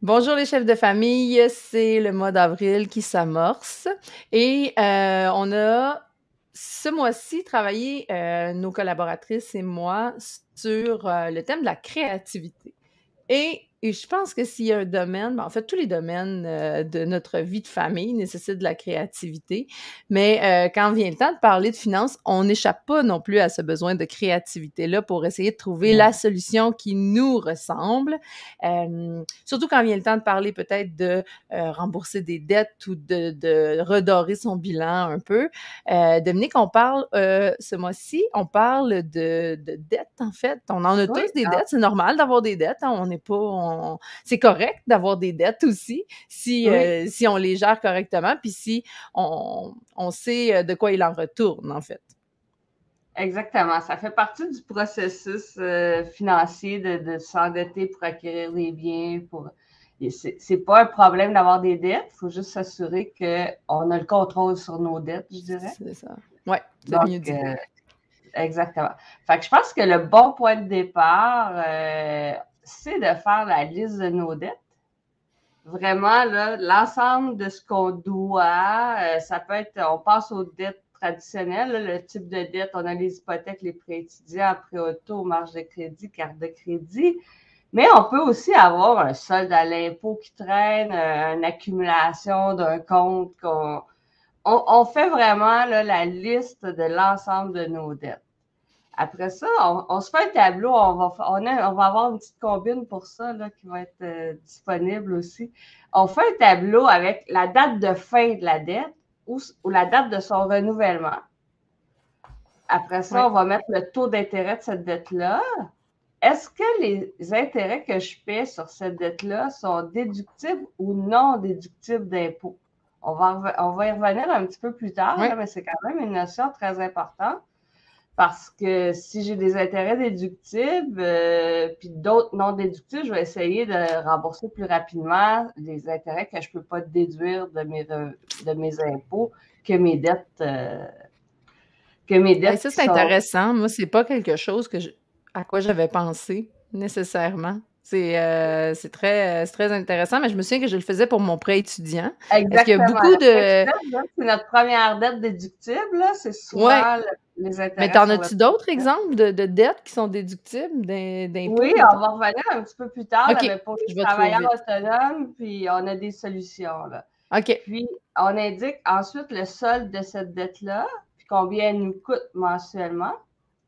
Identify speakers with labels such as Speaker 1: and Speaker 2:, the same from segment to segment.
Speaker 1: Bonjour les chefs de famille, c'est le mois d'avril qui s'amorce et on a ce mois-ci travaillé, nos collaboratrices et moi, sur le thème de la créativité. Et je pense que s'il y a un domaine, ben, en fait, tous les domaines de notre vie de famille nécessitent de la créativité, mais quand vient le temps de parler de finances, on n'échappe pas non plus à ce besoin de créativité-là pour essayer de trouver la
Speaker 2: Ouais.
Speaker 1: solution qui nous ressemble. Surtout quand vient le temps de parler peut-être de rembourser des dettes ou de redorer son bilan un peu. Dominique, on parle ce mois-ci, on parle de dettes en fait. On en a
Speaker 2: Oui,
Speaker 1: tous des dettes, c'est normal d'avoir des dettes. Hein, on n'est pas, c'est correct d'avoir des dettes aussi
Speaker 2: oui,
Speaker 1: si on les gère correctement, puis si on sait de quoi il en retourne en fait.
Speaker 2: exactement. Ça fait partie du processus financier de s'endetter pour acquérir des biens. C'est pas un problème d'avoir des dettes. Il faut juste s'assurer qu'on a le contrôle sur nos dettes, je dirais.
Speaker 1: C'est ça. Ouais, c'est
Speaker 2: Donc,
Speaker 1: mieux dit.
Speaker 2: exactement. Fait que je pense que le bon point de départ, c'est de faire la liste de nos dettes. Vraiment, là, l'ensemble de ce qu'on doit, ça peut être, on passe aux dettes traditionnelles, là, le type de dette, on a les hypothèques, les prêts étudiants, prêts auto, marge de crédit, carte de crédit, mais on peut aussi avoir un solde à l'impôt qui traîne, une accumulation d'un compte on fait vraiment là, la liste de l'ensemble de nos dettes. Après ça, on se fait un tableau, on va avoir une petite combine pour ça là, qui va être disponible aussi. On fait un tableau avec la date de fin de la dette ou la date de son renouvellement. Après ça,
Speaker 1: Ouais.
Speaker 2: on va mettre le taux d'intérêt de cette dette-là. Est-ce que les intérêts que je paie sur cette dette-là sont déductibles ou non déductibles d'impôt? On va y revenir un petit peu plus tard, là,
Speaker 1: Ouais.
Speaker 2: mais c'est quand même une notion très importante. Parce que si j'ai des intérêts déductibles, puis d'autres non déductibles, je vais essayer de rembourser plus rapidement les intérêts que je peux pas déduire de mes impôts que mes dettes,
Speaker 1: Hey, ça,
Speaker 2: qui
Speaker 1: c'est
Speaker 2: sont
Speaker 1: intéressant. Moi, c'est pas quelque chose à quoi j'avais pensé nécessairement. C'est très intéressant, mais je me souviens que je le faisais pour mon prêt étudiant. Est-ce qu'il y a
Speaker 2: exactement.
Speaker 1: beaucoup
Speaker 2: Le prêt
Speaker 1: de...
Speaker 2: étudiant, c'est notre première dette déductible, là. C'est
Speaker 1: Ouais,
Speaker 2: souvent les
Speaker 1: mais
Speaker 2: intérêts
Speaker 1: t'en
Speaker 2: sur le
Speaker 1: as-tu
Speaker 2: prêt
Speaker 1: d'autres
Speaker 2: étudiant.
Speaker 1: exemples de dettes qui sont déductibles d'impôts,
Speaker 2: Oui, on
Speaker 1: mettons?
Speaker 2: va revenir un petit peu plus tard, là,
Speaker 1: OK,
Speaker 2: mais pour les
Speaker 1: je vais trop
Speaker 2: travailleurs
Speaker 1: vite.
Speaker 2: autonomes, puis on a des solutions, là.
Speaker 1: OK,
Speaker 2: Puis, on indique ensuite le solde de cette dette-là, puis combien elle nous coûte mensuellement.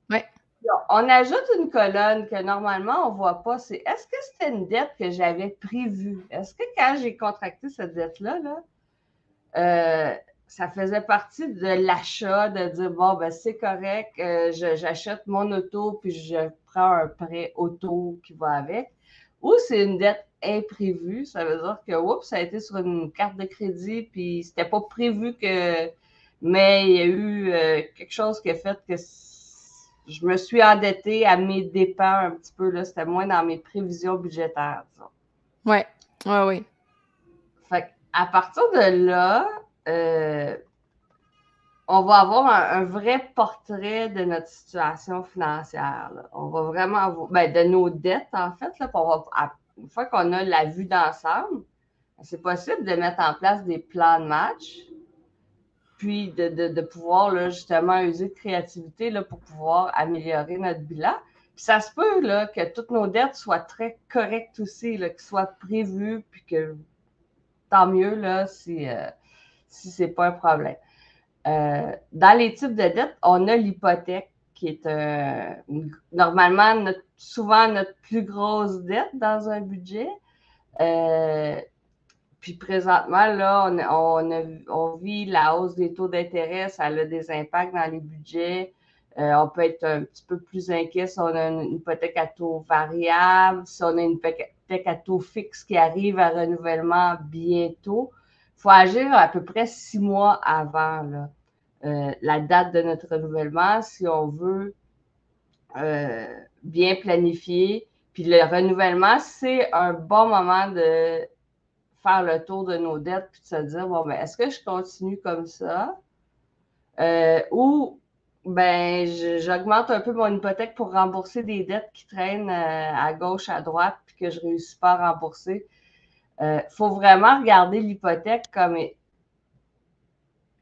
Speaker 1: ouais,
Speaker 2: Puis on ajoute une colonne que normalement on ne voit pas, c'est est-ce que c'était une dette que j'avais prévue? Est-ce que quand j'ai contracté cette dette-là, là, ça faisait partie de l'achat, de dire, bon, ben c'est correct, j'achète mon auto, puis je prends un prêt auto qui va avec. Ou c'est une dette imprévue, ça veut dire que, oups, ça a été sur une carte de crédit, puis c'était pas prévu que, mais il y a eu quelque chose qui a fait que je me suis endettée à mes dépens un petit peu, là, c'était moins dans mes prévisions budgétaires, disons.
Speaker 1: ouais, ouais, oui.
Speaker 2: Fait à partir de là, euh, on va avoir un vrai portrait de notre situation financière. Là. On va vraiment avoir, ben, de nos dettes, en fait. Là, une fois qu'on a la vue d'ensemble, c'est possible de mettre en place des plans de match, puis de pouvoir là, justement user de créativité là, pour pouvoir améliorer notre bilan. Puis ça se peut là, que toutes nos dettes soient très correctes aussi, là, qu'elles soient prévues, puis que tant mieux là, si c'est pas un problème. Dans les types de dettes, on a l'hypothèque qui est normalement souvent notre plus grosse dette dans un budget. Euh, Puis présentement, là, on vit la hausse des taux d'intérêt, ça a des impacts dans les budgets. On peut être un petit peu plus inquiet si on a une hypothèque à taux variable, si on a une hypothèque à taux fixe qui arrive à renouvellement bientôt. Il faut agir à peu près 6 mois avant là, la date de notre renouvellement si on veut euh, bien planifier. Puis le renouvellement, c'est un bon moment de faire le tour de nos dettes puis de se dire, bon, ben, est-ce que je continue comme ça? Ou, ben, j'augmente un peu mon hypothèque pour rembourser des dettes qui traînent à gauche, à droite, puis que je ne réussis pas à rembourser. faut vraiment regarder l'hypothèque comme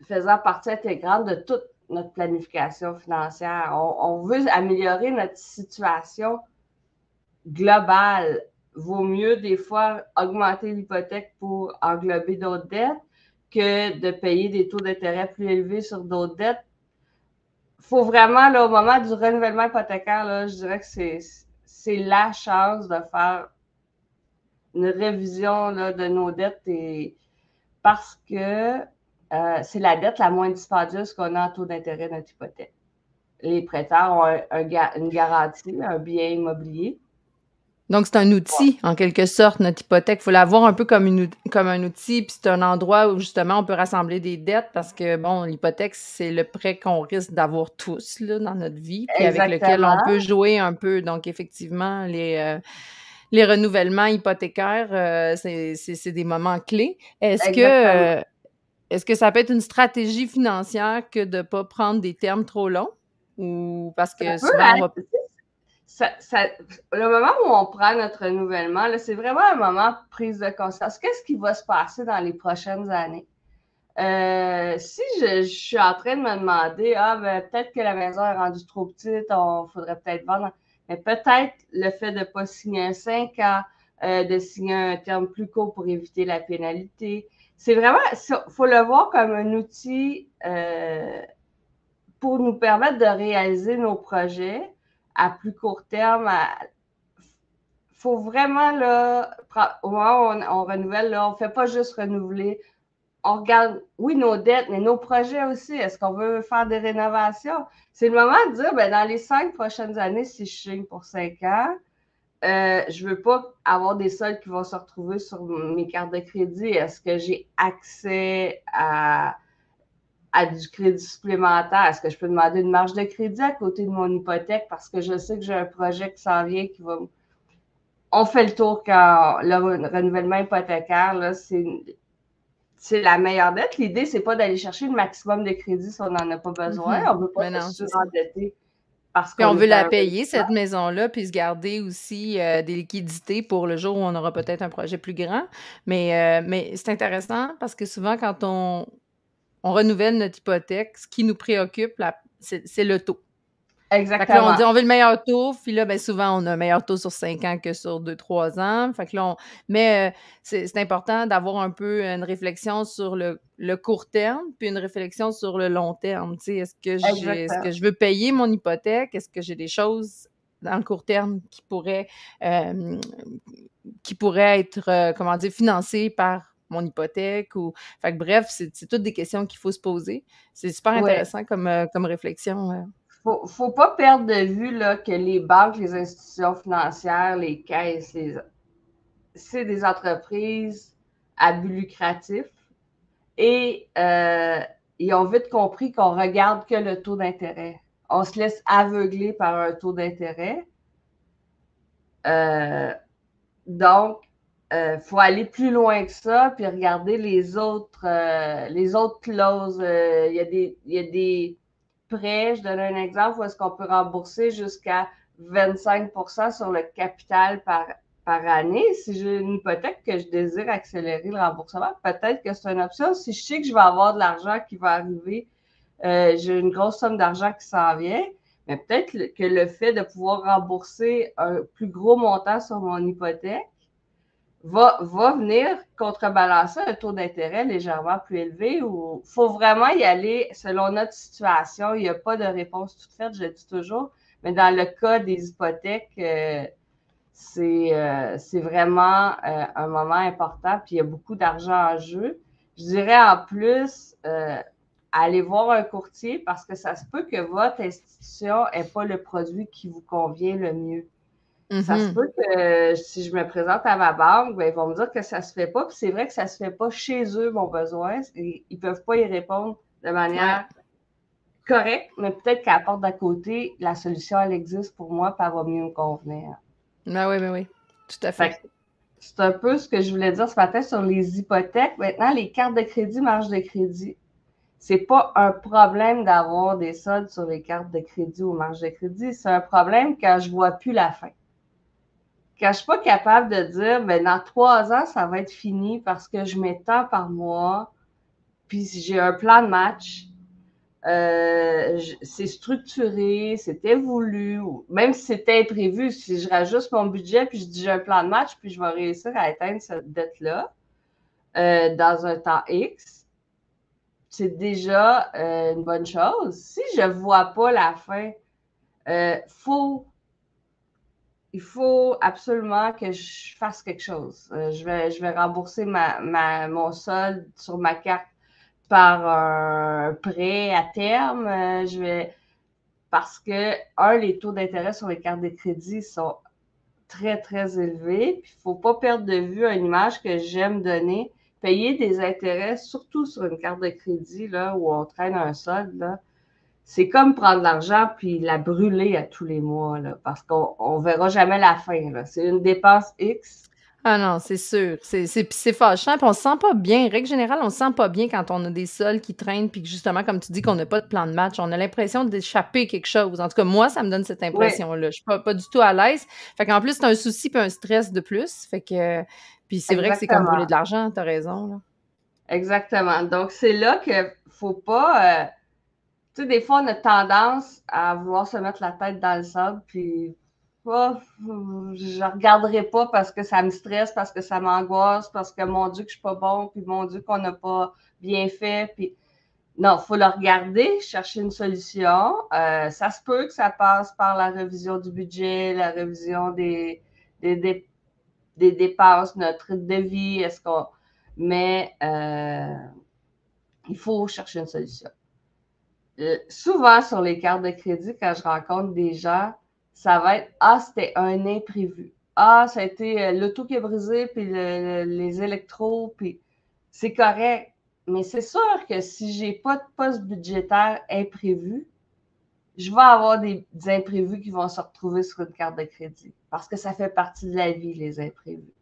Speaker 2: faisant partie intégrante de toute notre planification financière. On veut améliorer notre situation globale. Vaut mieux des fois augmenter l'hypothèque pour englober d'autres dettes que de payer des taux d'intérêt plus élevés sur d'autres dettes. Il faut vraiment, là, au moment du renouvellement hypothécaire, là, je dirais que c'est la chance de faire une révision là, de nos dettes parce que c'est la dette la moins dispendieuse qu'on a en taux d'intérêt de notre hypothèque. Les prêteurs ont une garantie, un bien immobilier.
Speaker 1: Donc, c'est un outil, en quelque sorte, notre hypothèque. Il faut l'avoir un peu comme un outil, puis c'est un endroit où, justement, on peut rassembler des dettes parce que, bon, l'hypothèque, c'est le prêt qu'on risque d'avoir tous là, dans notre vie, puis avec lequel on peut jouer un peu. Donc, effectivement, les renouvellements hypothécaires, c'est des moments clés. Est-ce que ça peut être une stratégie financière que de ne pas prendre des termes trop longs? Ou parce que souvent, on va...
Speaker 2: le moment où on prend notre renouvellement, c'est vraiment un moment de prise de conscience. Qu'est-ce qui va se passer dans les prochaines années? Si je suis en train de me demander, peut-être que la maison est rendue trop petite, il faudrait peut-être vendre, mais peut-être le fait de ne pas signer un 5 ans, de signer un terme plus court pour éviter la pénalité. C'est vraiment, il faut le voir comme un outil pour nous permettre de réaliser nos projets à plus court terme. Faut vraiment, là, au moment où on renouvelle, là, on ne fait pas juste renouveler. On regarde, oui, nos dettes, mais nos projets aussi. Est-ce qu'on veut faire des rénovations? C'est le moment de dire, dans les 5 prochaines années, si je signe pour 5 ans, je ne veux pas avoir des soldes qui vont se retrouver sur mes cartes de crédit. Est-ce que j'ai accès à du crédit supplémentaire? Est-ce que je peux demander une marge de crédit à côté de mon hypothèque parce que je sais que j'ai un projet qui s'en vient qui va... On fait le tour quand le renouvellement hypothécaire, là, c'est la meilleure dette. L'idée, c'est pas d'aller chercher le maximum de crédit si on n'en a pas besoin. On ne veut pas se surendetter parce qu'on
Speaker 1: veut la payer, cette maison-là, puis se garder aussi des liquidités pour le jour où on aura peut-être un projet plus grand. Mais c'est intéressant parce que souvent, quand on renouvelle notre hypothèque, ce qui nous préoccupe, c'est le taux.
Speaker 2: Exactement.
Speaker 1: Fait que là, on dit on veut le meilleur taux, puis là, souvent, on a un meilleur taux sur 5 ans que sur 2-3 ans. Fait que là, mais c'est important d'avoir un peu une réflexion sur le court terme, puis une réflexion sur le long terme. Tu sais, est-ce que je veux payer mon hypothèque? Est-ce que j'ai des choses dans le court terme qui pourraient être, comment dire, financées par mon hypothèque? Fait que bref, c'est toutes des questions qu'il faut se poser. C'est super intéressant comme réflexion.
Speaker 2: Faut pas perdre de vue là, que les banques, les institutions financières, les caisses, c'est des entreprises à but lucratif et ils ont vite compris qu'on regarde que le taux d'intérêt. On se laisse aveugler par un taux d'intérêt. Donc, faut aller plus loin que ça, puis regarder les autres clauses. Il y a des prêts, je donne un exemple, où est-ce qu'on peut rembourser jusqu'à 25% sur le capital par année. Si j'ai une hypothèque que je désire accélérer le remboursement, peut-être que c'est une option. Si je sais que je vais avoir de l'argent qui va arriver, j'ai une grosse somme d'argent qui s'en vient, mais peut-être que le fait de pouvoir rembourser un plus gros montant sur mon hypothèque va venir contrebalancer un taux d'intérêt légèrement plus élevé. Il faut vraiment y aller selon notre situation. Il n'y a pas de réponse toute faite, je le dis toujours. Mais dans le cas des hypothèques, c'est vraiment un moment important. Puis il y a beaucoup d'argent en jeu. Je dirais en plus, aller voir un courtier parce que ça se peut que votre institution n'ait pas le produit qui vous convient le mieux. Ça se peut que si je me présente à ma banque, ils vont me dire que ça ne se fait pas. Puis c'est vrai que ça ne se fait pas chez eux, mon besoin. Ils ne peuvent pas y répondre de manière correcte, mais peut-être qu'à la porte d'à côté, la solution, elle existe pour moi, puis elle va mieux me convenir.
Speaker 1: Oui. Tout à fait.
Speaker 2: C'est un peu ce que je voulais dire ce matin sur les hypothèques. Maintenant, les cartes de crédit, marge de crédit. C'est pas un problème d'avoir des soldes sur les cartes de crédit ou marge de crédit. C'est un problème quand je vois plus la fin. quand je ne suis pas capable de dire, ben, dans 3 ans, ça va être fini parce que je mets tant par mois, puis j'ai un plan de match, c'est structuré, c'était voulu, même si c'était imprévu, si je rajuste mon budget, puis je dis j'ai un plan de match, puis je vais réussir à atteindre cette dette-là dans un temps X, c'est déjà une bonne chose. Si je ne vois pas la fin, il faut absolument que je fasse quelque chose. Je vais rembourser mon solde sur ma carte par un prêt à terme. Parce que, les taux d'intérêt sur les cartes de crédit sont très, très élevés. Il ne faut pas perdre de vue une image que j'aime donner. Payer des intérêts, surtout sur une carte de crédit, là, où on traîne un solde, là, c'est comme prendre l'argent puis la brûler à tous les mois, là, parce qu'on ne verra jamais la fin. Là. C'est une dépense X.
Speaker 1: Ah non, c'est sûr. C'est fâchant. Puis on se sent pas bien. Règle générale, on se sent pas bien quand on a des sols qui traînent. Puis que justement, comme tu dis, qu'on n'a pas de plan de match. On a l'impression d'échapper quelque chose. En tout cas, moi, ça me donne cette impression-là. Je suis pas du tout à l'aise. Fait qu'en plus, c'est un souci puis un stress de plus. Fait que. Puis c'est vrai que c'est comme brûler de l'argent. T'as raison, là.
Speaker 2: Exactement. Donc, c'est là que faut pas. Tu sais, des fois, on a tendance à vouloir se mettre la tête dans le sable, puis je regarderai pas parce que ça me stresse, parce que ça m'angoisse, parce que mon Dieu que je suis pas bon, puis mon Dieu qu'on n'a pas bien fait, puis non, il faut le regarder, chercher une solution. Ça se peut que ça passe par la révision du budget, la révision des dépenses, notre rythme de vie, mais il faut chercher une solution. Souvent sur les cartes de crédit, quand je rencontre des gens, ça va être c'était un imprévu. Ça a été l'auto qui a brisé, puis les électros, puis c'est correct. Mais c'est sûr que si j'ai pas de poste budgétaire imprévu, je vais avoir des imprévus qui vont se retrouver sur une carte de crédit. Parce que ça fait partie de la vie, les imprévus.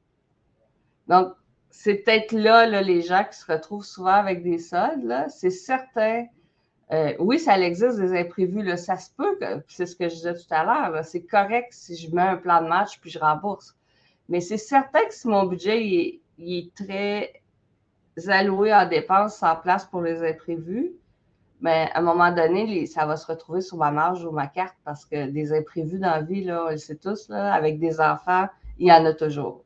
Speaker 2: Donc, c'est peut-être là, les gens qui se retrouvent souvent avec des soldes, là, c'est certain. Oui, ça existe des imprévus, là, ça se peut, c'est ce que je disais tout à l'heure, c'est correct si je mets un plan de match puis je rembourse. Mais c'est certain que si mon budget il est très alloué en dépenses sans place pour les imprévus, mais à un moment donné, ça va se retrouver sur ma marge ou ma carte parce que des imprévus dans la vie, là, on le sait tous, là, avec des enfants, il y en a toujours.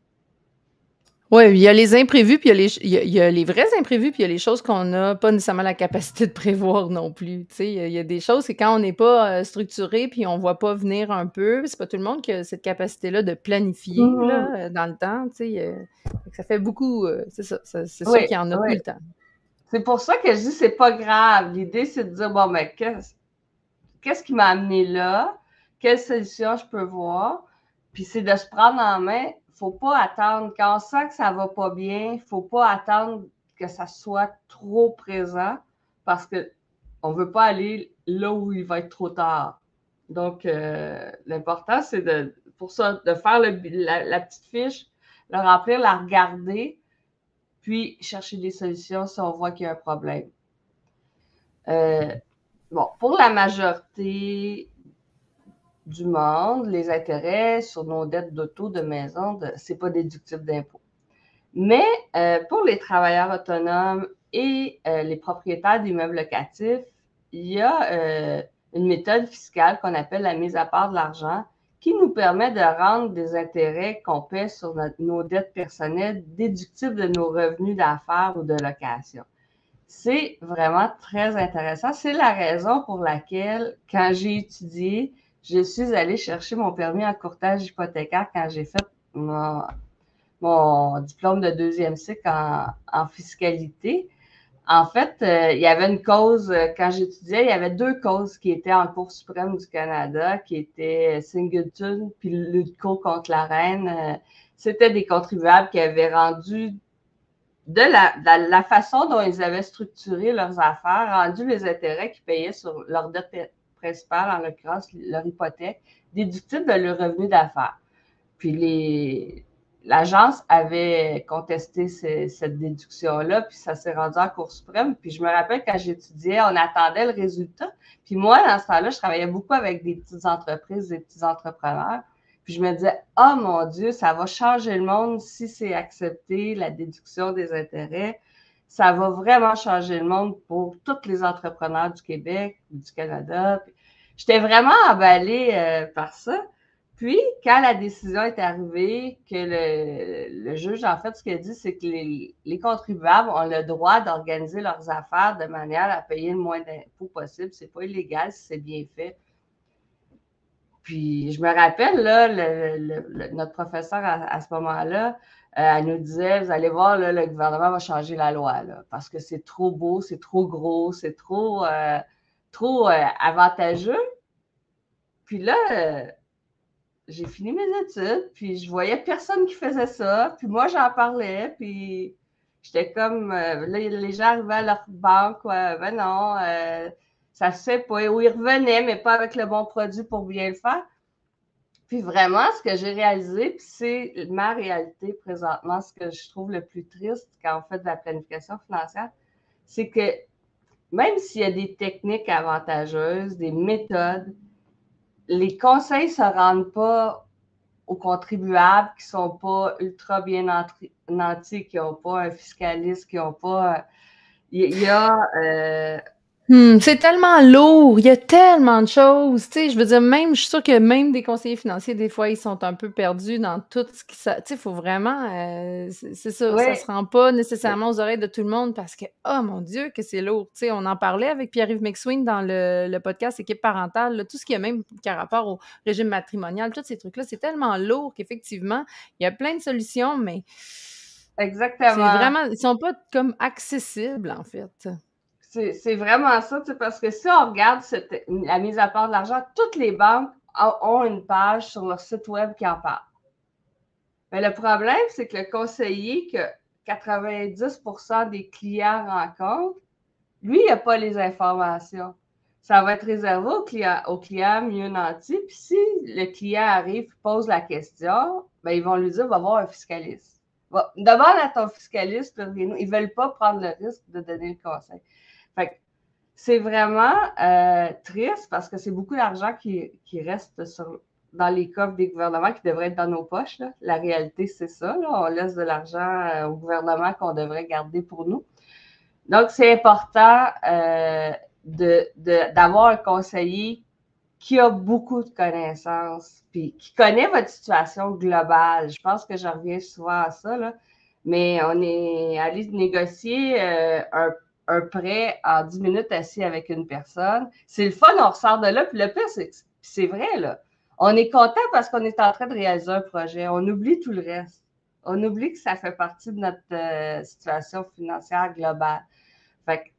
Speaker 1: Oui, il y a les imprévus, puis il y a les vrais imprévus, puis il y a les choses qu'on n'a pas nécessairement la capacité de prévoir non plus. Tu sais, il y a des choses, c'est quand on n'est pas structuré, puis on ne voit pas venir un peu. C'est pas tout le monde qui a cette capacité-là de planifier là, dans le temps. Tu sais, ça fait beaucoup. C'est ça. C'est sûr qu'il y en a plus le temps.
Speaker 2: C'est pour ça que je dis c'est pas grave. L'idée, c'est de dire bon, mais qu'est-ce qui m'a amené là? Quelle solution je peux voir? Puis c'est de se prendre en main. Faut pas attendre. Quand on sent que ça va pas bien, faut pas attendre que ça soit trop présent parce que on veut pas aller là où il va être trop tard. Donc, l'important, c'est pour ça, de faire la petite fiche, le remplir, la regarder, puis chercher des solutions si on voit qu'il y a un problème. Bon, pour la majorité du monde, les intérêts sur nos dettes d'auto, de maison, c'est pas déductible d'impôt. Mais pour les travailleurs autonomes et les propriétaires d'immeubles locatifs, il y a une méthode fiscale qu'on appelle la mise à part de l'argent qui nous permet de rendre des intérêts qu'on paie sur nos dettes personnelles déductibles de nos revenus d'affaires ou de location. C'est vraiment très intéressant. C'est la raison pour laquelle, quand j'ai étudié, je suis allée chercher mon permis en courtage hypothécaire quand j'ai fait mon diplôme de 2e cycle en fiscalité. En fait, il y avait une cause, quand j'étudiais, il y avait 2 causes qui étaient en Cour suprême du Canada, qui étaient Singleton puis Ludco contre la reine. C'était des contribuables qui avaient rendu de la façon dont ils avaient structuré leurs affaires, rendu les intérêts qu'ils payaient sur leur dette principale, en l'occurrence leur hypothèque, déductibles de leur revenu d'affaires. Puis l'agence avait contesté cette déduction-là, puis ça s'est rendu en Cour suprême. Puis je me rappelle quand j'étudiais, on attendait le résultat. Puis moi, dans ce temps-là, je travaillais beaucoup avec des petites entreprises, des petits entrepreneurs. Puis je me disais, oh mon Dieu, ça va changer le monde si c'est accepté, la déduction des intérêts. Ça va vraiment changer le monde pour tous les entrepreneurs du Québec, du Canada. J'étais vraiment emballée par ça. Puis, quand la décision est arrivée, que le juge, en fait, ce qu'il a dit, c'est que les contribuables ont le droit d'organiser leurs affaires de manière à payer le moins d'impôts possible. C'est pas illégal si c'est bien fait. Puis, je me rappelle, là, notre professeur à ce moment-là, elle nous disait, vous allez voir, là, le gouvernement va changer la loi, là, parce que c'est trop beau, c'est trop gros, c'est trop avantageux. Puis là, j'ai fini mes études, puis je voyais personne qui faisait ça, puis moi, j'en parlais, puis j'étais comme, là, les gens arrivaient à leur banque, ouais, ben non, ça se fait pas, ou ils revenaient, mais pas avec le bon produit pour bien le faire. Puis vraiment, ce que j'ai réalisé, puis c'est ma réalité présentement, ce que je trouve le plus triste quand on fait de la planification financière, c'est que même s'il y a des techniques avantageuses, des méthodes, les conseils ne se rendent pas aux contribuables qui ne sont pas ultra bien nantis, qui n'ont pas un fiscaliste, qui n'ont pas... Il y a...
Speaker 1: C'est tellement lourd, il y a tellement de choses, tu sais, je veux dire, même, je suis sûre que même des conseillers financiers, des fois, ils sont un peu perdus dans tout ce qui... Tu sais, il faut vraiment... c'est ça,
Speaker 2: Oui.
Speaker 1: ça se rend pas nécessairement aux oreilles de tout le monde parce que, oh mon Dieu, que c'est lourd. Tu sais, on en parlait avec Pierre-Yves McSween dans le podcast Équipe parentale, là, tout ce qui a même qu'à rapport au régime matrimonial, tous ces trucs-là, c'est tellement lourd qu'effectivement, il y a plein de solutions, mais...
Speaker 2: Exactement.
Speaker 1: C'est vraiment... Ils sont pas comme accessibles, en fait.
Speaker 2: C'est vraiment ça, parce que si on regarde la mise à part de l'argent, toutes les banques ont une page sur leur site web qui en parle. Mais le problème, c'est que le conseiller que 90% des clients rencontrent, lui, il n'a pas les informations. Ça va être réservé aux clients mieux nantis. Puis si le client arrive et pose la question, ben, ils vont lui dire, va voir un fiscaliste. Demande à ton fiscaliste, ils ne veulent pas prendre le risque de donner le conseil. Fait que c'est vraiment triste parce que c'est beaucoup d'argent qui reste dans les coffres des gouvernements qui devraient être dans nos poches. Là. La réalité, c'est ça. Là. On laisse de l'argent au gouvernement qu'on devrait garder pour nous. Donc, c'est important d'avoir un conseiller qui a beaucoup de connaissances, puis qui connaît votre situation globale. Je pense que je reviens souvent à ça, là. Mais on est allé négocier un prêt en 10 minutes assis avec une personne. C'est le fun, on ressort de là. Puis le pire, c'est vrai, là. On est content parce qu'on est en train de réaliser un projet. On oublie tout le reste. On oublie que ça fait partie de notre situation financière globale. Fait que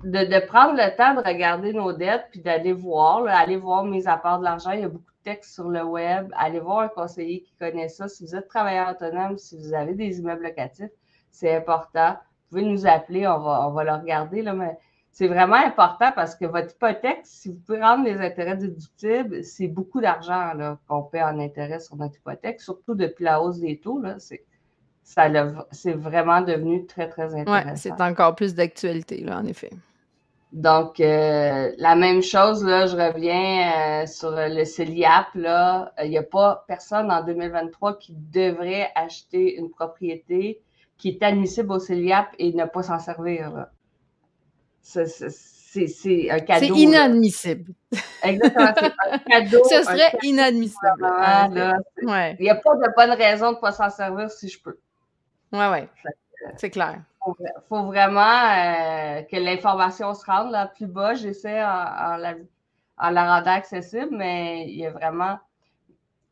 Speaker 2: de prendre le temps de regarder nos dettes puis d'aller voir, là, aller voir mes apports de l'argent. Il y a beaucoup de textes sur le web. Allez voir un conseiller qui connaît ça. Si vous êtes travailleur autonome, si vous avez des immeubles locatifs, c'est important. Vous pouvez nous appeler, on va le regarder, là, mais c'est vraiment important parce que votre hypothèque, si vous pouvez rendre les intérêts déductibles, c'est beaucoup d'argent là, qu'on paie en intérêt sur notre hypothèque, surtout depuis la hausse des taux. Là, c'est vraiment devenu très, très intéressant.
Speaker 1: Oui, c'est encore plus d'actualité, là, en effet.
Speaker 2: Donc, la même chose, là, je reviens sur le CELIAP, là. Il n'y a pas personne en 2023 qui devrait acheter une propriété qui est admissible au CELIAP et ne pas s'en servir, là. C'est un cadeau.
Speaker 1: C'est inadmissible.
Speaker 2: Là. Exactement, c'est un cadeau.
Speaker 1: Ce serait inadmissible.
Speaker 2: Là,
Speaker 1: ouais.
Speaker 2: Il n'y a pas de bonne raison de ne pas s'en servir si je peux.
Speaker 1: Oui. C'est clair.
Speaker 2: Il faut vraiment que l'information se rende là plus bas. J'essaie en la rendant accessible, mais il y a vraiment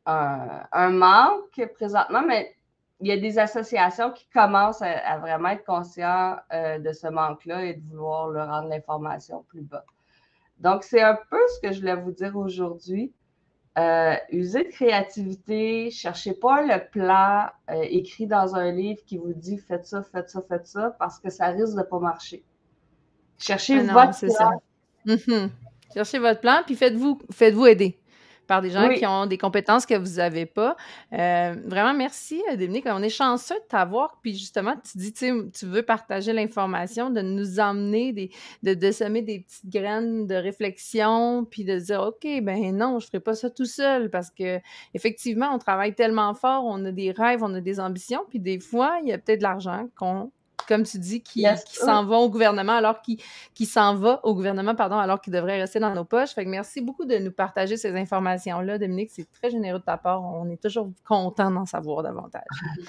Speaker 2: un manque présentement, mais il y a des associations qui commencent à vraiment être conscients de ce manque-là et de vouloir le rendre l'information plus bas. Donc, c'est un peu ce que je voulais vous dire aujourd'hui. Usez de créativité, cherchez pas le plan écrit dans un livre qui vous dit faites ça, faites ça, faites ça, parce que ça risque de pas marcher. Cherchez votre plan.
Speaker 1: Cherchez votre plan, puis faites-vous aider. par des gens
Speaker 2: Oui.
Speaker 1: qui ont des compétences que vous n'avez pas. Vraiment, merci, Dominique. On est chanceux de t'avoir. Puis justement, tu dis, tu veux partager l'information, de nous emmener, de semer des petites graines de réflexion, puis de dire, OK, ben non, je ne ferai pas ça tout seul parce que effectivement, on travaille tellement fort, on a des rêves, on a des ambitions, puis des fois, il y a peut-être de l'argent comme tu dis, qui s'en va au gouvernement qui s'en va au gouvernement, pardon, alors qu'il devrait rester dans nos poches. Fait que merci beaucoup de nous partager ces informations-là, Dominique. C'est très généreux de ta part. On est toujours content d'en savoir davantage.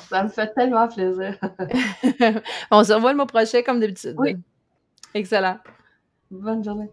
Speaker 2: Ça me fait tellement plaisir.
Speaker 1: On se revoit le mois prochain, comme d'habitude.
Speaker 2: Oui.
Speaker 1: Excellent.
Speaker 2: Bonne journée.